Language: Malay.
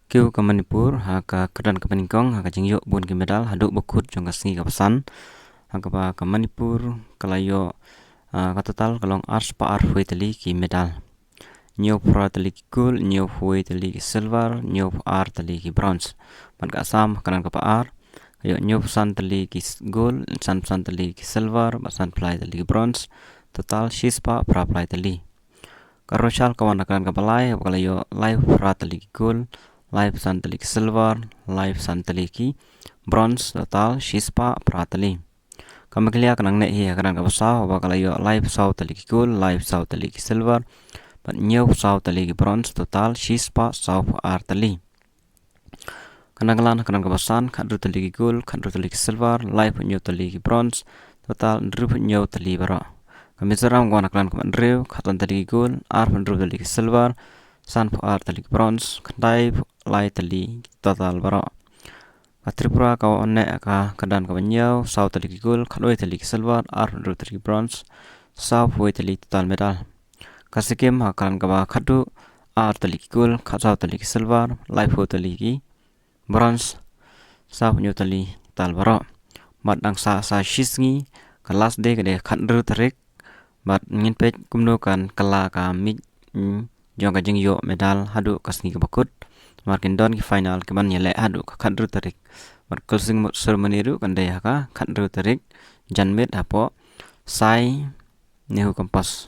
Kêu ke Manipur ke kedan ke Peningkong ke jingyok bun ke medal haduk bukut jong ke sengi ke pesan ke Manipur kelayo ke total kalong ars pa ar hui teli ki medal nyo pra teli ki gold nyo hui teli ki silver nyo ar teli ki bronze pan ka Assam kedan ke pa ar kayo nyo pesan teli ki gold san pesan teli ki silver pesan pelai teli ki bronze total shispa pra pelai teli karoshal kawan kedan ke palai kalayo live pra teli ki gold live san teli ki silver, live san teli ki bronze total shispa prateli. Kami kelia kenang nek hiya kadang kapasau bakal yo live sau teli ki gold, live sau teli ki silver, pat nyew sau teli ki bronze total shispa sau teli. Kadang kelan kadang kapasan kadru teli ki gold, kadru teli ki silver, live nyew teli ki bronze total ndru nyew teli bara. Kami seram gua naklan kaman rew, katan teli ki gold, ar ndru teli ki silver, san ar teli ki bronze, kandai lai teli total bara. Tripura kau onek kedan kau nyau, sau teli ki gold, kadoi teli ki silver, ar ndru teli ki bronze, sau hui teli total medal. Kasikim akan kau kadu ar teli ki gold, sau teli ki silver, live hui teli ki bronze, sau nyu teli total bara. Mat dang sa shisngi ke last day kede kadru terik mat ngin pej kumnokan kala ka mik jong ka jing yo medal hadu kasni ke bakut markin don ki final ke man yele hadu ka kadru tarik mar closing ceremony ru kan daya ka kadru tarik janmet hapo sai nehu kompas